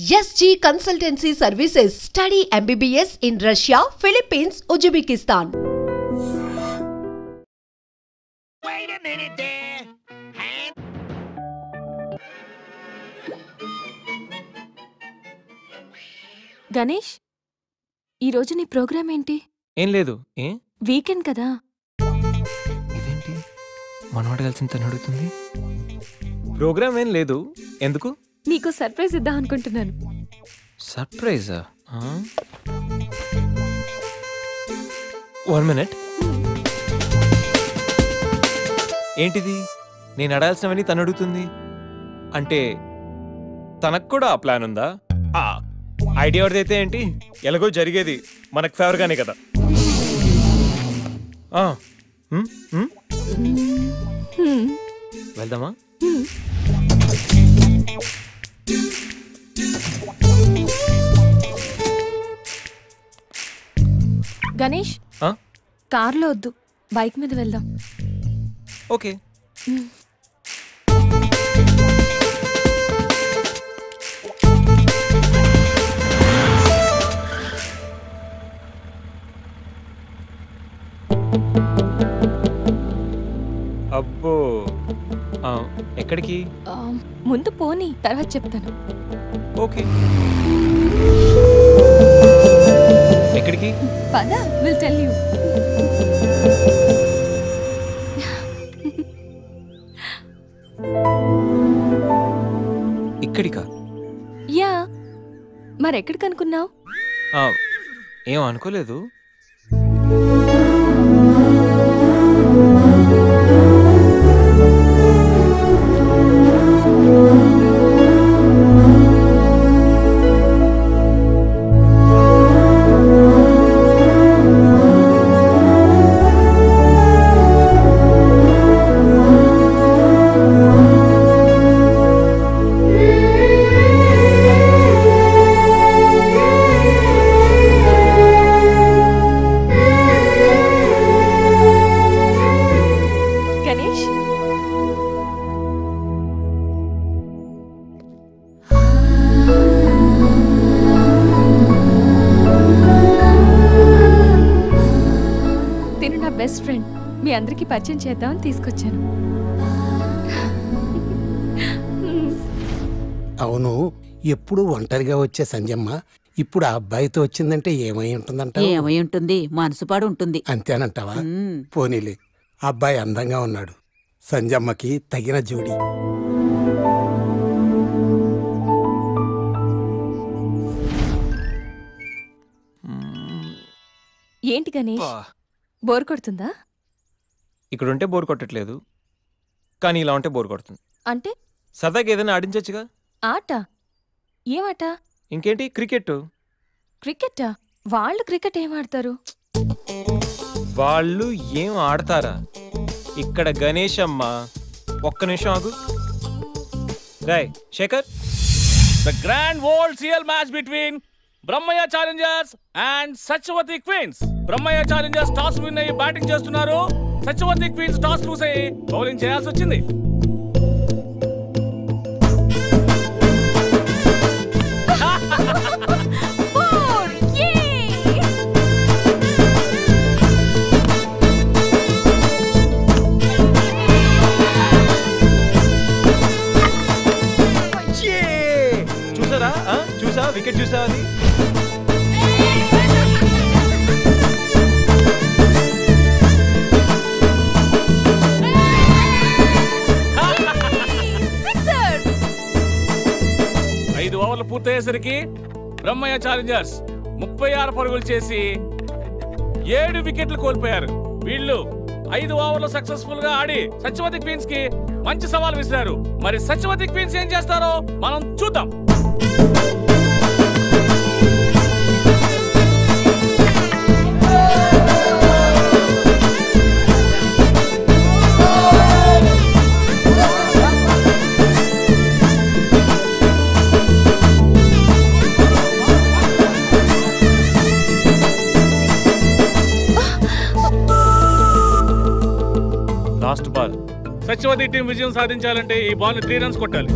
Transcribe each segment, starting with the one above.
SG Consultancy Services. Study MBBS in Russia, Philippines, Uzbekistan. Wait a minute there. Ganesh, ఈరోజు నీ programme ఏంటి? ఏం లేదు. ఏ వీకెండ్ కదా. ఇదేంటి మనవాడు కలిసి తను అడుగుతుంది? ప్రోగ్రామ్ ఏం లేదు. ఎందుకు? నీకు సర్ప్రైజ్ ఇద్దాం అనుకుంటున్నాను. సర్ప్రైజా? 1 minute. ఏంటిది? నేను అడాల్సినవని తను అడుగుతుంది అంటే తనకు కూడా ఆ ప్లాన్ ఉందా? ఐడియా ఎవరిదైతే ఏంటి, ఎలాగో జరిగేది మనకు ఫేవర్గానే కదా. వెళ్దామా? గణేష్, కార్లో వద్దు, బైక్ మీద వెళ్దాం. ఓకే. అబ్బో, ఎక్కడికి? ముందు పోనీ, తర్వాత చెప్తాను. ఓకే. ఎక్కడికి? పద, విల్ టెల్ యూ. ఇక్కడికా? యా, మరెక్కడికి అనుకున్నావు? ఏం అనుకోలేదు. బెస్ట్ ఫ్రెండ్, మీ అందరికి పరిచయం చేద్దామని తీసుకొచ్చాను. అవును, ఎప్పుడు ఒంటరిగా వచ్చే సంజమ్మ ఇప్పుడు ఆ అబ్బాయితో వచ్చిందంటే ఏమై ఉంటుందంట? ఏమై ఉంటుంది, మనసుపాడు ఉంటుంది. అంతేనంటావా? పోనీలే, అబ్బాయి అందంగా ఉన్నాడు, సంజమ్మకి తగిన జోడి. ఏంటి గణేష్, బోర్ కొడుతుందా? ఇక్కడ ఉంటే బోర్ కొట్టట్లేదు, కానీ ఇలా ఉంటే బోర్ కొడుతుంది. అంటే సరదాగా ఏదైనా ఆడించచ్చుగా. ఆట? ఏమాట? ఇంకేంటి, క్రికెట్. క్రికెటా? వాళ్ళు క్రికెట్ ఏం ఆడతారు? వాళ్ళు ఏం ఆడతారా? ఇక్కడ గణేష్ అమ్మ, ఒక్క నిమిషం ఆగు. Rai Shekhar, the grand world CL match between Brahmayya challengers and Satyavathi queens. Brahmayya challengers toss win అయ్యి బ్యాటింగ్ చేస్తున్నారు. సత్యవతి క్వీన్స్ టాస్ లూస్ అయ్యి బౌలింగ్ చేయాల్సి వచ్చింది. చూసారా? చూసా, వికెట్ చూసా? అది ఓవర్లు పూర్తయ్యేసరికి బ్రహ్మయ్య ఛాలెంజర్స్ 36 పరుగులు చేసి 7 వికెట్లు కోల్పోయారు. వీళ్ళు 5 ఓవర్లు సక్సెస్ఫుల్ గా ఆడి సత్యవతి క్వీన్స్ కి మంచి సవాల్ విసిరారు. మరి సత్యవతి క్వీన్స్ ఏం చేస్తారో మనం చూద్దాం. Last ball. సత్యవతి టీం విజయం సాధించాలంటే ఈ బాల్ 3 రన్స్ కొట్టాలి.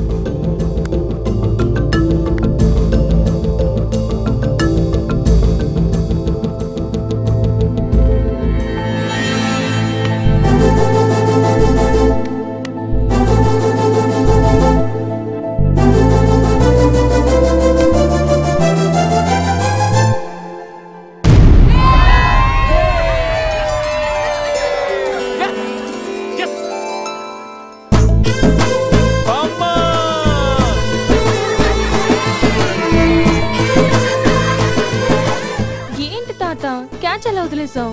అలా వదిలేసావు?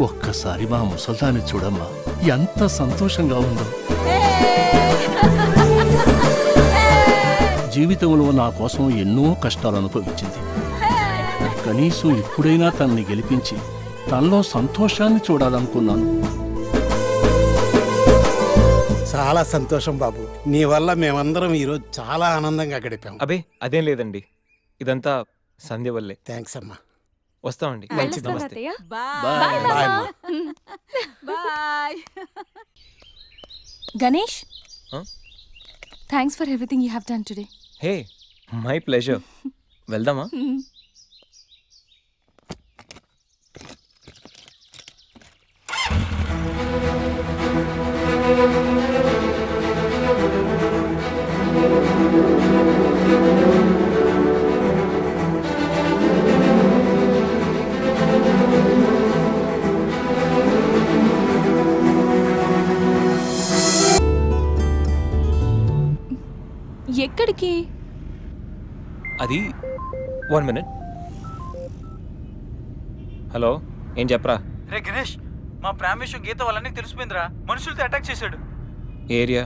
ఒక్కసారి మా ముసల్దాన్ని చూడమ్మా, ఎంత సంతోషంగా ఉందో. జీవితంలో నా కోసం ఎన్నో కష్టాలు అనుభవించింది. కనీసం ఇప్పుడైనా తనని గెలిపించి తనలో సంతోషాన్ని చూడాలనుకున్నాను. చాలా సంతోషం బాబు, నీ వల్ల మేమందరం ఈరోజు చాలా ఆనందంగా గడిపాం. అబే అదేం లేదండి, ఇదంతా సంధ్య వల్లే. థ్యాంక్స్ అమ్మా. వస్తామండి. వెళ్ళొస్తాను నమస్తే. అత్తయ్య. బాయ్ బాయ్ అమ్మా. Bye. Ganesh, Huh? Thanks for everything you have done today. Hey, my pleasure. వెళ్దామా? ఎక్కడికి? అది 1 minute. హలో, ఏం చెప్పరా? రే గణేష్, మా ప్రేమ విషయం గీత వాళ్ళని తెలిసిపోయిందిరా. మనుషులతో అటాక్ చేశాడు. Area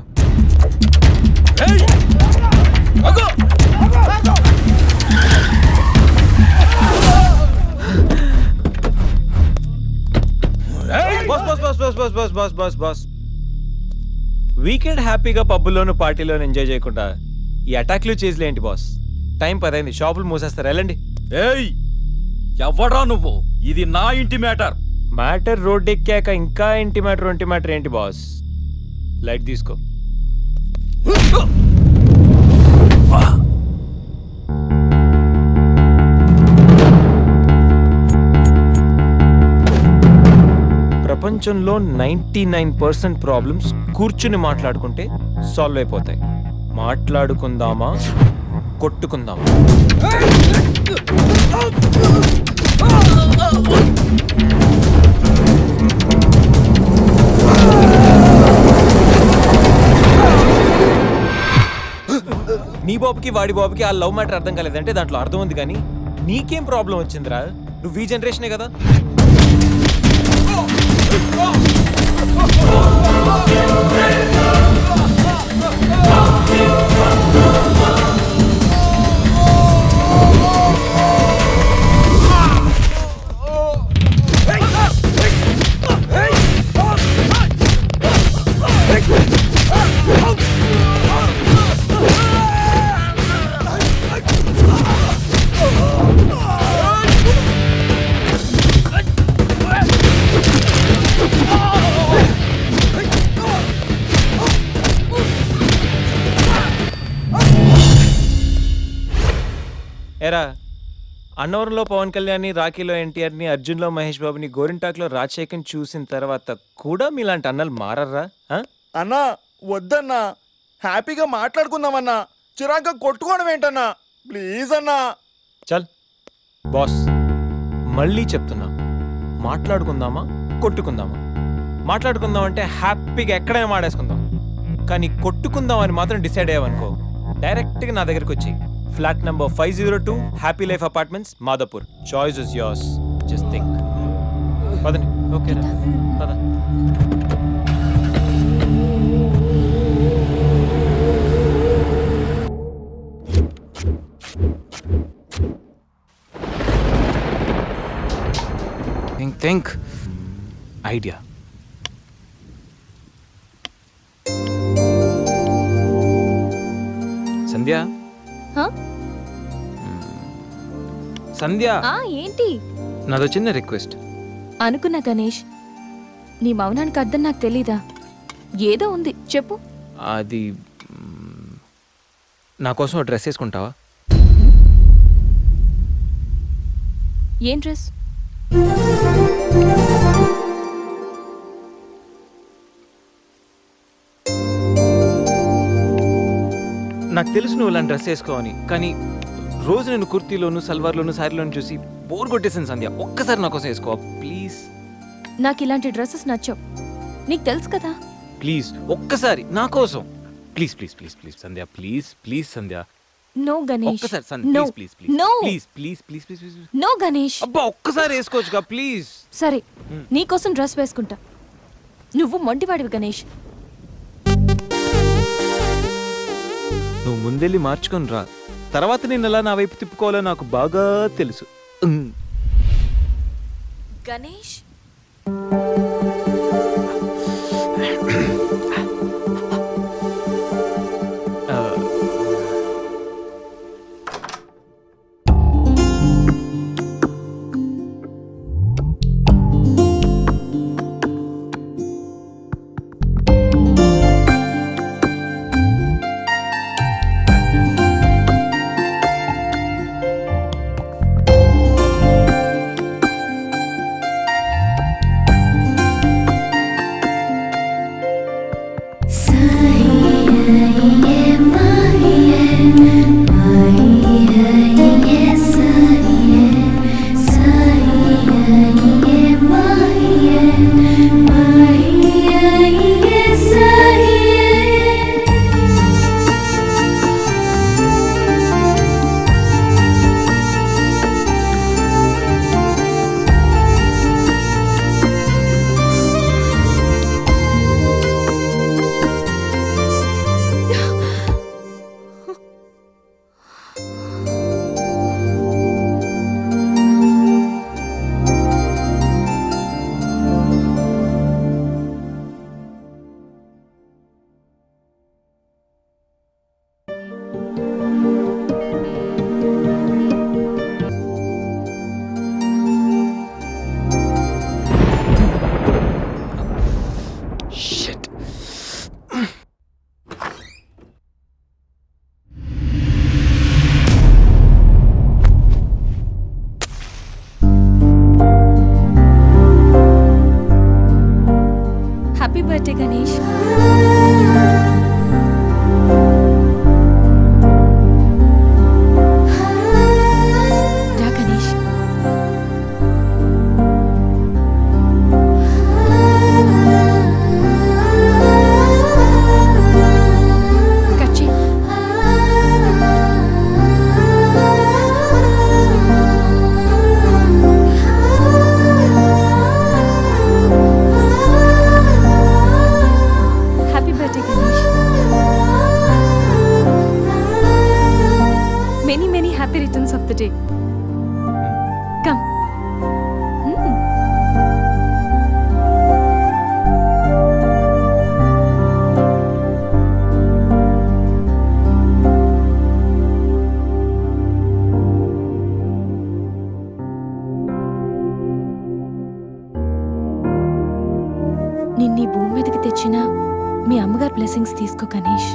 boss. వీకెండ్ హ్యాపీగా పబ్బుల్లోను పార్టీలోను ఎంజాయ్ చేయకుండా ఈ అటాక్లు చేసిలేంటి బాస్? టైం 10 అయింది, షాపులు మూసేస్తారు, వెళ్ళండి. ఏయ్, ఎవడ్రా నువ్వు? ఇది నా ఇంటి మ్యాటర్. మ్యాటర్ రోడ్ ఎక్కాక ఇంకా ఇంటి మ్యాటర్ ఏంటి బాస్? లైట్ తీసుకో. ప్రపంచంలో 99% ప్రాబ్లమ్స్ కూర్చుని మాట్లాడుకుంటే సాల్వ్ అయిపోతాయి. మాట్లాడుకుందామా, కొట్టుకుందామా? నీ బాబుకి వాడి బాబుకి ఆ లవ్ మ్యాటర్ అర్థం కాలేదంటే దాంట్లో అర్థం ఉంది, కానీ నీకేం ప్రాబ్లం వచ్చిందిరా? నువ్వు ఈ జనరేషనే కదా. ఎరా, అన్నవరంలో పవన్ కళ్యాణ్ని, రాఖీలో ఎన్టీఆర్ని, అర్జున్లో మహేష్ బాబుని, గోరింటాక్లో రాజశేఖర్ని చూసిన తర్వాత కూడా మీలాంటి అన్నలు మారర్రా? అన్నా వద్దన్నా, హ్యాపీగా మాట్లాడుకుందామన్నా. చిరాగ్గా కొట్టుకోవడం ఏంటన్నా? ప్లీజ్ అన్నా. చల్ బాస్, మళ్ళీ చెప్తున్నా, మాట్లాడుకుందామా, కొట్టుకుందామా? మాట్లాడుకుందాం అంటే హ్యాపీగా ఎక్కడైనా మాడేసుకుందాం, కానీ కొట్టుకుందాం అని మాత్రం డిసైడ్ అయ్యావనుకో, డైరెక్ట్గా నా దగ్గరికి వచ్చి flat number 502 happy life apartments, Madhapur. Choice is yours, just think. పదని. ఓకే పద. Think idea. సంధ్య, సంధ్య, ఏంటి? నాదో చిన్న రిక్వెస్ట్. అనుకున్నా గణేష్, నీ మౌనానికి అర్థం నాకు తెలీదా? ఏదో ఉంది, చెప్పు. అది నా కోసం డ్రెస్ వేసుకుంటావా? ఏం డ్రెస్? నాకు తెలుసు నువ్వు ఇలాంటి డ్రెస్ వేసుకోవని, కానీ రోజు నేను కుర్తీలోను, సల్వార్లోను, శారీలోను చూసి బోర్ కొట్టేసాను సంధ్య. ఒక్కసారి నా కోసం వేసుకోవా ప్లీజ్? నాకు ఇలాంటి డ్రెస్సెస్ నచ్చవు, నీకు తెలుసు కదా. ప్లీజ్ ఒక్కసారి నా కోసం, please please please please Sandhya, please please Sandhya, no Ganesh. ఒక్కసారి సన్ No. Please No. Please no Ganesh. అబ్బా ఒక్కసారి వేసుకోవచ్చుగా ప్లీజ్. సరే నీకోసం డ్రెస్ వేసుకుంటా. నువ్వు మొండివాడివి గణేష్. నువ్వు ముందెళ్ళి మార్చుకొని రా, తర్వాత నేను ఎలా నా వైపు తిప్పుకోవాలో నాకు బాగా తెలుసు. Ganesh happy birthday Ganesh. రా గణేష్. కట్ చేయి. Happy birthday Ganesh. Many many happy returns of the day. Come. నిన్నీ భూమి మీదకి తెచ్చిన మీ అమ్మగారు బ్లెస్సింగ్స్ తీసుకో గణేష్.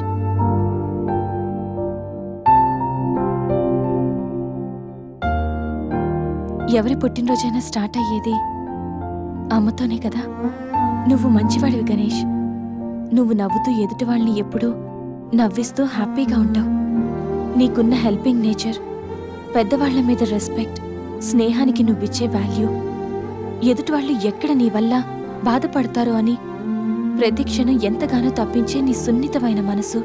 ఎవరి పుట్టినరోజైనా స్టార్ట్ అయ్యేది అమ్మతోనే కదా. నువ్వు మంచివాడివి గణేష్. నువ్వు నవ్వుతూ ఎదుటి వాళ్ళని ఎప్పుడూ నవ్విస్తూ హ్యాపీగా ఉంటావు. నీకున్న హెల్పింగ్ నేచర్, పెద్దవాళ్ల మీద రెస్పెక్ట్, స్నేహానికి నువ్విచ్చే వాల్యూ, ఎదుటి వాళ్ళు ఎక్కడ నీ వల్ల బాధపడతారో అని ప్రతి క్షణం ఎంతగానో తప్పించే నీ సున్నితమైన మనసు,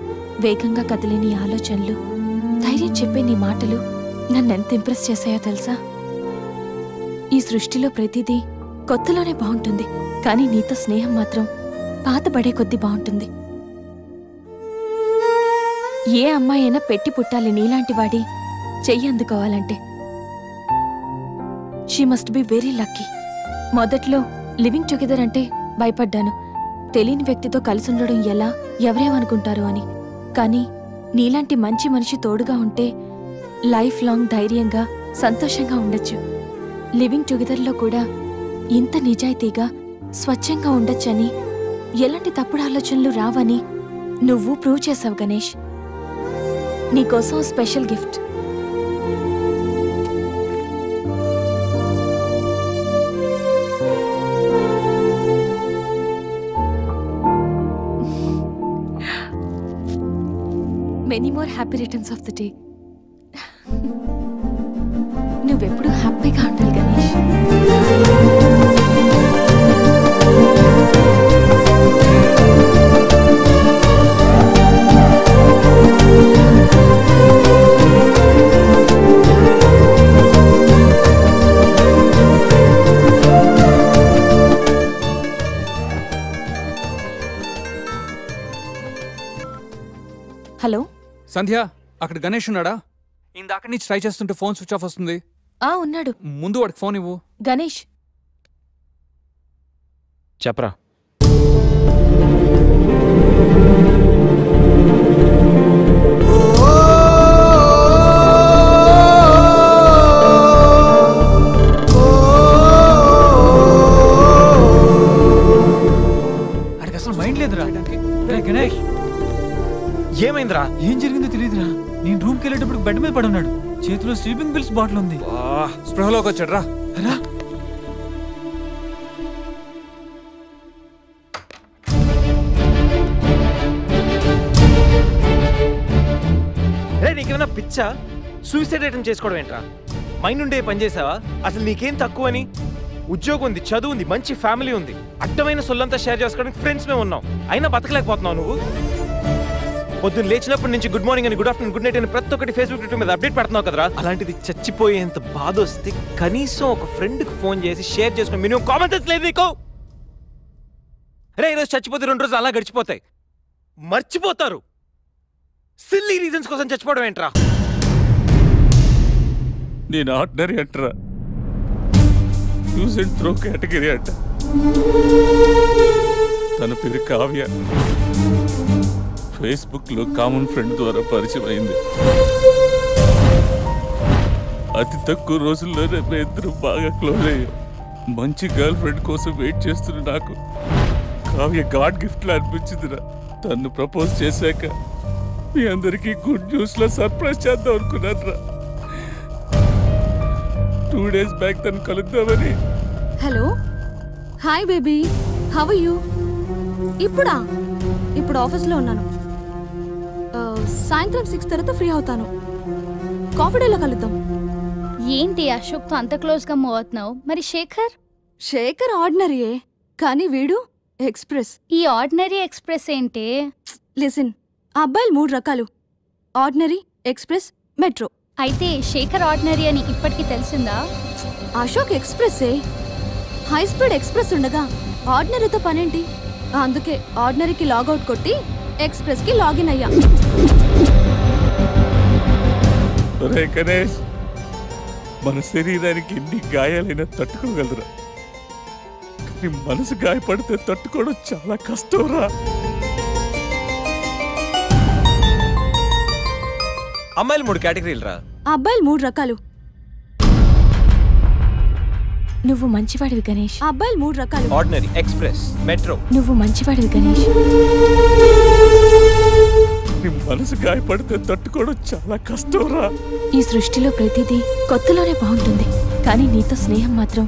వేగంగా కదిలే నీ ఆలోచనలు, ధైర్యం చెప్పే నీ మాటలు నన్నెంత ఇంప్రెస్ చేశాయో తెలుసా. ఈ సృష్టిలో ప్రతిదీ కొత్తలోనే బాగుంటుంది, కానీ నీతో స్నేహం మాత్రం పాతబడే కొద్దీ బాగుంటుంది. ఏ అమ్మాయైనా పెట్టి పుట్టాలి నీలాంటి వాడి చెయ్యి అందుకోవాలంటే. She must be very lucky. మొదట్లో లివింగ్ టుగెదర్ అంటే భయపడ్డాను, తెలియని వ్యక్తితో కలిసి ఉండడం ఎలా, ఎవరేమనుకుంటారో అని. కానీ నీలాంటి మంచి మనిషి తోడుగా ఉంటే లైఫ్ లాంగ్ ధైర్యంగా సంతోషంగా ఉండొచ్చు. లివింగ్ టుగెదర్లో కూడా ఇంత నిజాయితీగా స్వచ్ఛంగా ఉండొచ్చని, ఎలాంటి తప్పుడు ఆలోచనలు రావని నువ్వు ప్రూవ్ చేసావు గణేష్. నీకోసం special gift. Many more happy returns of the day. నువ్వెప్పుడు హ్యాపీగా ఉండాలి గణేష్. సంధ్య, అక్కడ గణేష్ ఉన్నాడా? ఇందాక నుంచి ట్రై చేస్తుంటే ఫోన్ స్విచ్ ఆఫ్ వస్తుంది. ఉన్నాడు. ముందు వాడికి ఫోన్ ఇవ్వు. గణేష్, చెప్పరా. అడికి అసలు మైండ్ లేదురా. గణేష్, ఏమైందిరా? ఏం జరిగిందో తెలియదురా. నేను రూమ్కి వెళ్ళేటప్పుడు బెడ్ మీద పడి ఉన్నాడు. చేతిలో స్లీపింగ్ పిల్స్ బాటిల్ ఉంది. స్పృహలోకి వచ్చాడు. రా రా. నీకేమైనా పిచ్చా? సూసైడ్ అటెంప్ట్ చేసుకోవడం ఏంట్రా? మైండ్ ఉండే పని చేసావా? అసలు నీకేం తక్కువని? ఉద్యోగం ఉంది, చదువు ఉంది, మంచి ఫ్యామిలీ ఉంది, అడ్డమైన సొల్లంతా షేర్ చేసుకోవడానికి ఫ్రెండ్స్ మేము ఉన్నాం. అయినా బతకలేకపోతున్నావు నువ్వు. పొద్దున్న లేచినప్పటి నుంచి గుడ్ మార్నింగ్ అని, గుడ్ ఆఫ్టర్నూన్, గుడ్ నైట్ అని ప్రతి ఒక్కటి ఫేస్బుక్ ట్విట్టర్ మీద అప్డేట్ పెడుతున్నావు కదరా. అలాంటిది చచ్చిపోయేంత బాధ వస్తే కనీసం ఒక ఫ్రెండ్కి ఫోన్ చేసి షేర్ చేసుకుని మినిమం కామన్ సెన్స్ లేదు నీకు? రే, ఈరోజు చచ్చిపోతే 2 రోజులు అలా గడిచిపోతాయి, మర్చిపోతారు. సిల్లీ రీజన్స్ కోసం చచ్చిపోవడం ఏంట్రా? నేను ఆర్డినరీ అంటరా, యూజ్ అండ్ త్రో కేటగిరీ అంట. తన పేరు కావ్య. ఫేస్బుక్ లో కామన్ ఫ్రెండ్ ద్వారా పరిచయం అయింది. అతి తక్కువ రోజుల్లోనే ఇద్దరు బాగా క్లోజ్ అయ్యాం. మంచి గర్ల్ ఫ్రెండ్ కోసం వెయిట్ చేస్తున్న నాకు కావ్య గాడ్ గిఫ్ట్ లా అనిపించిందిరా. తను ప్రపోజ్ చేశాక మీ అందరికీ గుడ్ న్యూస్ లో సర్ప్రైజ్ చేద్దాం అనుకున్నాను రా. 2 days బ్యాక్ తను కలుద్దామని. Hello, hi baby, how are you? ఇప్పుడు ఆఫీస్లో ఉన్నాను. సాయంత్రం 6 తర్వాత ఫ్రీ అవుతాను. కాఫీ డేలో కలుద్దాం. ఏంటి అశోక్తో అంత క్లోజ్గా మూవ్ అవుతున్నావు? మరి శేఖర్ ఆర్డినరీయే, కానీ వీడు ఎక్స్ప్రెస్. ఈ ఆర్డినరీ ఎక్స్ప్రెస్ ఏంటి? లిసన్, ఆ అబ్బాయిలు 3 రకాలు: ఆర్డినరీ, ఎక్స్ప్రెస్, మెట్రో. అయితే శేఖర్ ఆర్డినరీ అని ఇప్పటికి తెలిసిందా? అశోక్ ఎక్స్ప్రెస్సే. హై స్పీడ్ ఎక్స్ప్రెస్ ఉండగా ఆర్డినరీతో పనేంటి? అందుకే ఆర్డినరీకి లాగౌట్ కొట్టి ఎక్స్ప్రెస్కి లాగిన్ అయ్యా. గణేష్, మన శరీరానికి ఎన్ని గాయాలైనా తట్టుకోగలరా, కానీ మనసు గాయపడితే తట్టుకోవడం చాలా కష్టంరా. అమ్మాయిలు 3 కేటగిరీలు రా. అబ్బాయిలు 3 రకాలు. నువ్వు మంచివాడివి గణేష్. అబ్బాయిలు 3 రకాలు: ఆర్డినరీ, ఎక్స్ప్రెస్, మెట్రో. నువ్వు మంచివాడివి గణేష్. మనసు గాయపడితే తట్టుకోవడం చాలా కష్టంరా. ఈ సృష్టిలో ప్రతిదీ కొత్తలోనే బాగుంటుంది, కానీ నీతో స్నేహం మాత్రం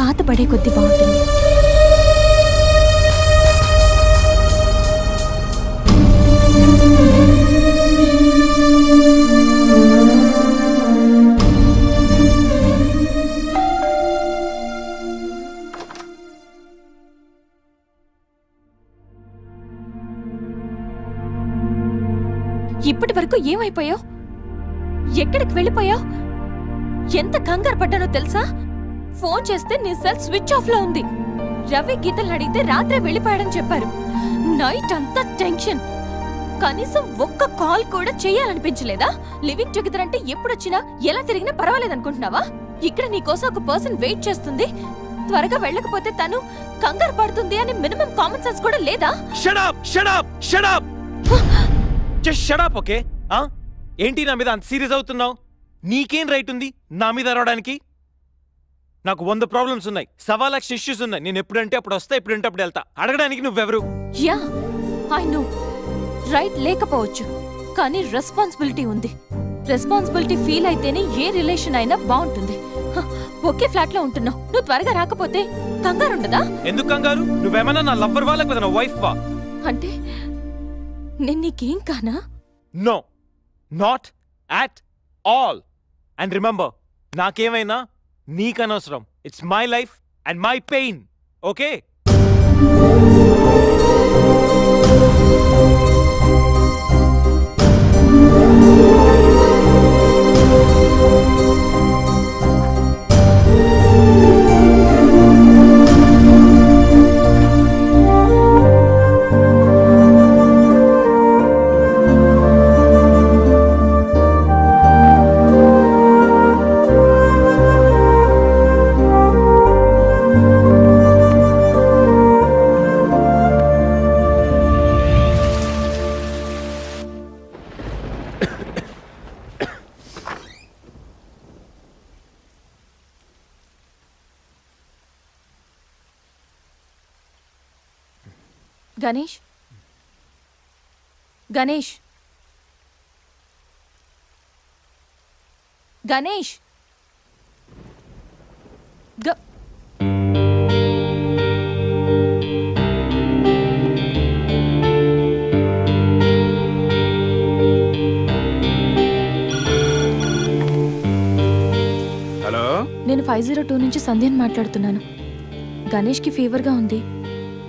పాత పడే కొద్దీ బాగుంటుంది. ఇప్పటి వరకు ఏమైపోయావు? ఎక్కడికి వెళ్ళిపోయావు? ఎంత కంగారు పడ్డానో తెలుసా? ఫోన్ చేస్తే నీ సెల్ స్విచ్ ఆఫ్ లో ఉంది. రవి గీతలు అడిగితే రాత్రే వెళ్ళిపోయాడని చెప్పారు. నైట్ అంతా టెన్షన్. కనీసం ఒక్క కాల్ కూడా చేయాలనిపించలేదా? లివింగ్ టుగెదర్ అంటే ఎప్పుడొచ్చినా ఎలా తిరిగినా పర్వాలేదనుకుంటున్నావా? ఇక్కడ నీకోసం ఒక పర్సన్ వెయిట్ చేస్తుంది. త్వరగా వెళ్ళకపోతే తను కంగారు పడుతుంది అని మినిమం కామన్ సెన్స్ కూడా లేదా? Shut up, shut up, shut up. Just shut up, okay? ఏంటి నా మీద అంత సీరియస్ అవుతున్నావు? నీకేం రైట్ ఉంది నా మీద అరవడానికి? నాకు 100 ప్రాబ్లమ్స్ ఉన్నాయి, 1.25 లక్ష ఇష్యూస్ ఉన్నాయి. నేను ఎప్పుడంటే అప్పుడు వస్తా, ఎప్పుడంటే అప్పుడు వెళ్తా. అడగడానికి నువ్వెవరు? Yeah, I know. రైట్ లేకపోవచ్చు, కానీ రెస్పాన్సిబిలిటీ ఉంది. రెస్పాన్సిబిలిటీ ఫీల్ అయితేనే ఏ రిలేషన్ అయినా బాగుంటుంది. ఒకే ఫ్లాట్ లో ఉంటున్నావు, నువ్వు త్వరగా రాకపోతే కంగారు ఉండదా? ఎందుకు కంగారు? నువ్వేమన్నా నా లవ్వర్ వాళ్ళకి కదా, నా వైఫ్ వా? అంటే నేను నీకేం కానా? No, not at all. And remember, నాకేమైనా నీకనవసరం. It's my life and my pain, okay? Ganesh Ganesh Ganesh hello, నేను 502 నుంచి సంధ్యని మాట్లాడుతున్నాను. గణేష్కి ఫీవర్గా ఉంది.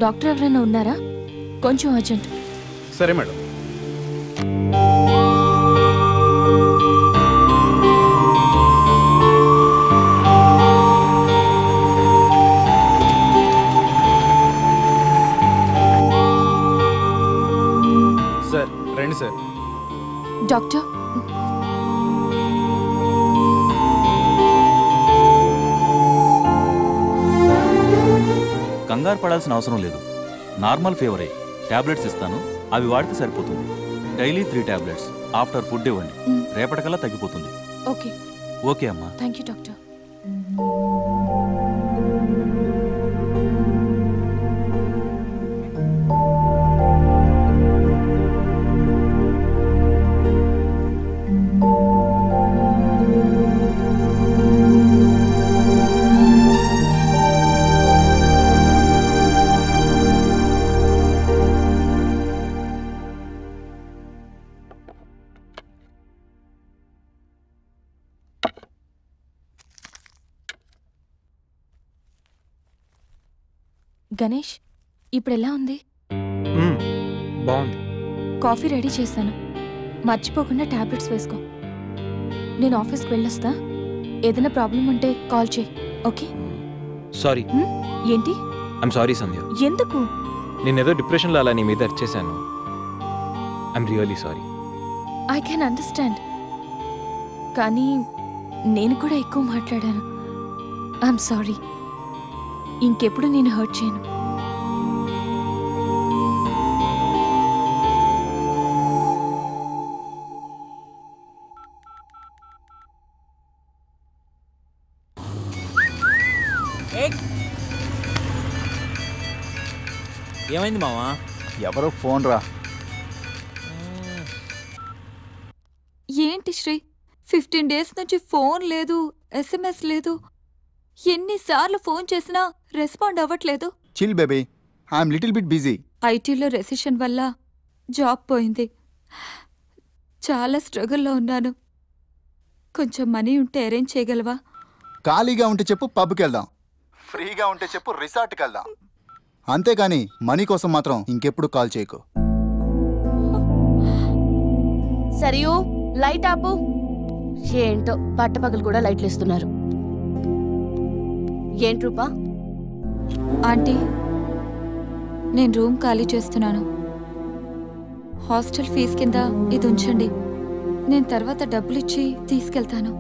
డాక్టర్ ఎవరైనా ఉన్నారా? కొంచెం అర్జెంట్. సరే మేడం. సార్ రండి సార్. డాక్టర్, కంగారు పడాల్సిన అవసరం లేదు. నార్మల్ ఫీవరే. టాబ్లెట్స్ ఇస్తాను, అవి వాడితే సరిపోతుంది. Daily 3 tablets. ఆఫ్టర్ ఫుడ్ ఇవ్వండి. రేపటికల్లా తగ్గిపోతుంది. ఓకే. ఓకే అమ్మా. Thank you doctor. గణేష్, ఇప్పుడు ఎలా ఉంది? బాగుంది. కాఫీ రెడీ చేశాను. మర్చిపోకుండా టాబ్లెట్స్ వేసుకో. నేను ఆఫీస్కి వెళ్ళొస్తా. ఏదైనా ప్రాబ్లం ఉంటే కాల్ చేయి. ఓకే? సారీ. ఏంటి? I'm sorry Sandhya. ఎందుకు? నేనేదో డిప్రెషన్లో అలా నీ మీద అరిచేశాను. I'm really sorry. I can understand. కానీ నేను కూడా ఎక్కువ మాట్లాడాను. I'm sorry. ఇంకెప్పుడు నేను హర్ట్ చేయను. ఏమైంది మావా? ఎవరో ఫోన్ రా. ఏంటి శ్రీ, 15 డేస్ నుంచి ఫోన్ లేదు, SMS లేదు. ఎన్నిసార్లు ఫోన్ చేసినా రెస్పాండ్ అవ్వట్లేదు. Chill baby, I'm little bit busy. ఐటీలో రెసిషన్ వల్ల జాబ్ పోయింది. చాలా స్ట్రగుల్లో ఉన్నాను. కొంచెం మనీ ఉంటే అరేంజ్ చేయగలవా? ఖాళీగా ఉంటే చెప్పు, పబ్కి వెళ్దాం. ఫ్రీగా ఉంటే చెప్పు, రిసార్ట్కి వెళ్దాం. అంతేగాని మనీ కోసం మాత్రం ఇంకెప్పుడు కాల్ చేయకు. సరియు, లైట్ ఆపు. ఏంటో పట్టపగలు కూడా లైట్లు ఇస్తున్నారు. ఏంటి రూపా? ఆంటీ, నేను రూమ్ ఖాళీ చేస్తున్నాను. హాస్టల్ ఫీజు కింద ఇది ఉంచండి. నేను తర్వాత డబ్బులిచ్చి తీసుకెళ్తాను.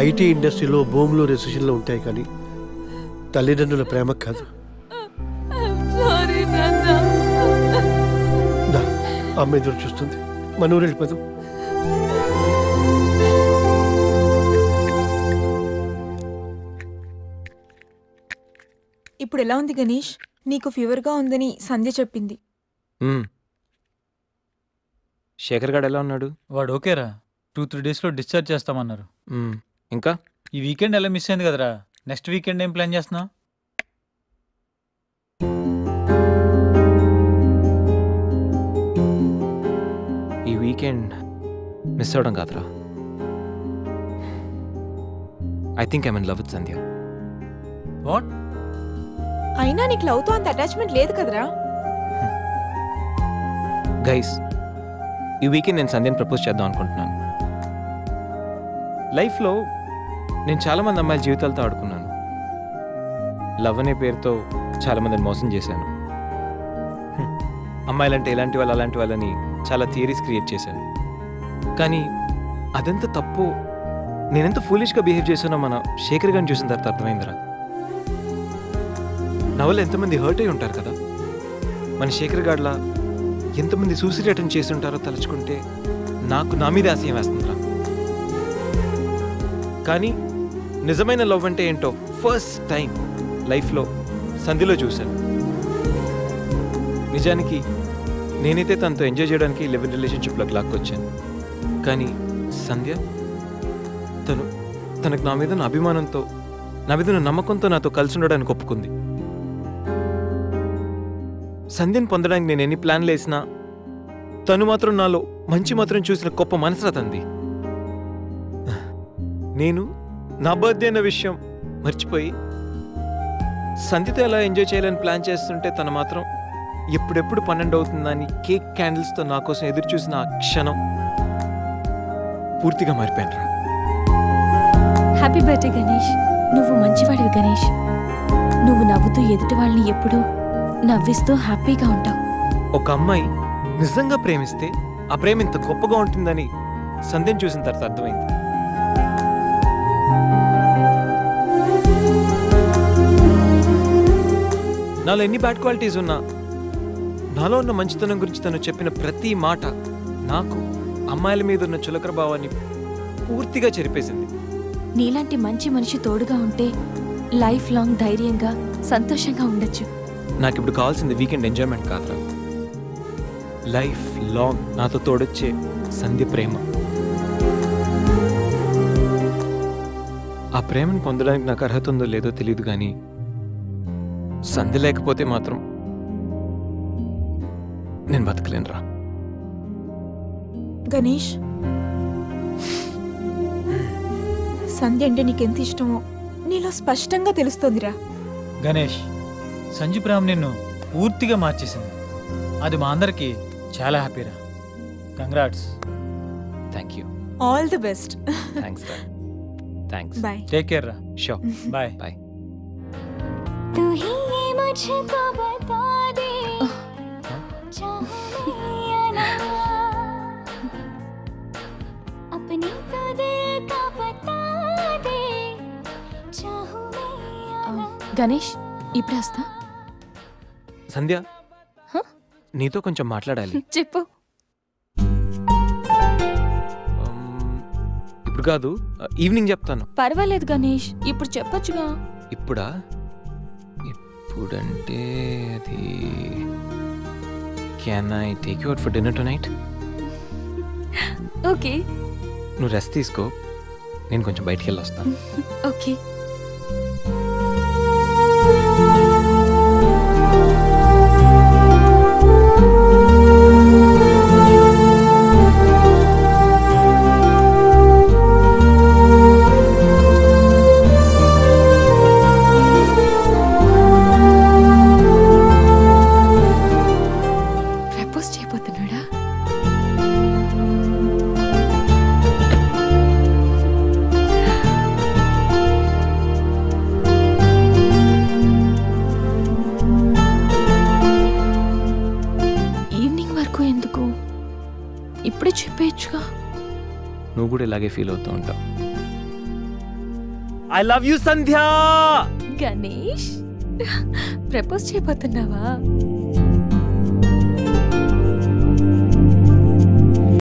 ఐటీ ఇండస్ట్రీలో భూములు రెసిషన్లో ఉంటాయి, కానీ తల్లిదండ్రుల ప్రేమ కాదు. అమ్మ ఎదురు చూస్తుంది. మన ఊరు వెళ్ళిపోదాం. ఇప్పుడు ఎలా ఉంది గణేష్? నీకు ఫీవర్గా ఉందని సంధ్య చెప్పింది. శేఖర్ గారు ఎలా ఉన్నాడు? వాడు ఓకేరా. 2-3 డేస్లో డిశ్చార్జ్ చేస్తామన్నారు. ఇంకా ఈ వీకెండ్ ఎలా మిస్ అయింది కదరా. నెక్స్ట్ వీకెండ్ ఏం ప్లాన్ చేస్తున్నావు? ఈ వీకెండ్ మిస్ అవడం కాదురా. I think I'm in love with Sandhya. What? అయినా నీకు లవ్తో అంత అటాచ్మెంట్ లేదు కదరా. గైస్, ఈ వీకెండ్ నేను సంధ్యని ప్రపోజ్ చేద్దాం అనుకుంటున్నాను. లైఫ్లో నేను చాలామంది అమ్మాయిల జీవితాలతో ఆడుకున్నాను. లవ్ అనే పేరుతో చాలామందిని మోసం చేశాను. అమ్మాయిలంటే ఇలాంటి వాళ్ళు అలాంటి వాళ్ళని చాలా థియరీస్ క్రియేట్ చేశాను. కానీ అదెంత తప్పు, నేనెంత ఫూలిష్గా బిహేవ్ చేశానో మన శేఖర్ గారిని చూసిన తర్వాత అర్థమైందిరా. నా వల్ల ఎంతమంది హర్ట్ అయి ఉంటారు కదా. మన శేఖర్ గాడ్లా ఎంతమంది సూసైడ్ అటెంప్ట్ చేసి ఉంటారో తలుచుకుంటే నాకు నా మీద ఆశయం వేస్తుందిరా. కానీ నిజమైన లవ్ అంటే ఏంటో ఫస్ట్ టైం లైఫ్లో సంధిలో చూశాను. నిజానికి నేనైతే తనతో ఎంజాయ్ చేయడానికి లివ్ ఇన్ రిలేషన్షిప్లోకి లాక్కొచ్చాను. కానీ సంధ్య తనకు నా మీద నా అభిమానంతో, నా మీద నా నమ్మకంతో నాతో కలిసి ఉండడానికి ఒప్పుకుంది. సంధ్యను పొందడానికి నేను ఎన్ని ప్లాన్లు వేసినా తను మాత్రం నాలో మంచి మాత్రం చూసిన గొప్ప మనసురా తంది. నేను నా బర్త్డే అన్న విషయం మర్చిపోయి సంధ్యతో ఎలా ఎంజాయ్ చేయాలని ప్లాన్ చేస్తుంటే తను మాత్రం ఎప్పుడెప్పుడు 12 అవుతుందని కేక్ క్యాండిల్స్తో నా కోసం ఎదురు చూసిన ఆ క్షణం పూర్తిగా మారిపోయాను రా. Happy birthday Ganesh. నువ్వు మంచివాడివి గణేష్. నువ్వు నవ్వుతూ ఎదుటి వాళ్ళని ఎప్పుడూ నవ్విస్తూ హ్యాపీగా ఉంటావు. ఒక అమ్మాయి నిజంగా ప్రేమిస్తే ఆ ప్రేమ ఇంత గొప్పగా ఉంటుందని సంధ్యను చూసిన తర్వాత అర్థమైంది. నాలో ఎన్ని బ్యాడ్ క్వాలిటీస్ ఉన్నా నాలో ఉన్న మంచితనం గురించి తను చెప్పిన ప్రతి మాట నాకు అమ్మాయిల మీద ఉన్న చులకర భావాన్ని పూర్తిగా చెరిపేసింది. నీలాంటి మంచి మనిషి తోడుగా ఉంటే లైఫ్ లాంగ్ ధైర్యంగా సంతోషంగా ఉండొచ్చు. నాకు ఇప్పుడు కావాల్సింది వీకెండ్ ఎంజాయ్మెంట్ కాదురా, లైఫ్ లాంగ్ నాతో తోడొచ్చే సంధ్య ప్రేమ. ఆ ప్రేమను పొందడానికి నాకు అర్హత ఉందో లేదో తెలియదు, కానీ సంధ్య లేకపోతే మాత్రం నేను బతకలేనురా. గణేష్, సంధ్య అంటే నీకెంత ఇష్టమో నీలో స్పష్టంగా తెలుస్తోందిరా. గణేష్, సంజు ప్రేమ నిన్ను పూర్తిగా మార్చేసింది. అది మా అందరికి చాలా హ్యాపీరా. Congrats. Thank you. All the best. Thanks రా. థ్యాంక్స్. బాయ్. టేక్ కేర్ రా. షూర్. బాయ్. బాయ్. तू ही ये मुझको बता दे चाहूं मैं या ना, अपनी तो दिल का बता दे चाहूं मैं या ना. గణేష్ ఇప్పుడు వస్తా. సంధ్య, నీతో కొంచెం మాట్లాడాలి. చెప్పు. ఇప్పుడు కాదు, ఈవినింగ్ చెప్తాను. పర్వాలేదు గణేష్, ఇప్పుడు చెప్పొచ్చుగా. ఇప్పుడా? ఇప్పుడంటే అది can I take you out for dinner tonight? Okay. నువ్వు రెస్ట్ తీసుకో, నేను కొంచెం బయటికి వెళ్ళి వస్తాను. ఓకే. ఇప్పుడే చెప్పేయచ్చుగా. నువ్వు కూడా ఇలాగే ఫీల్ అవుతూ ఉంటావు. I love you Sandhya. Ganesh, propose చేయబోతున్నావా?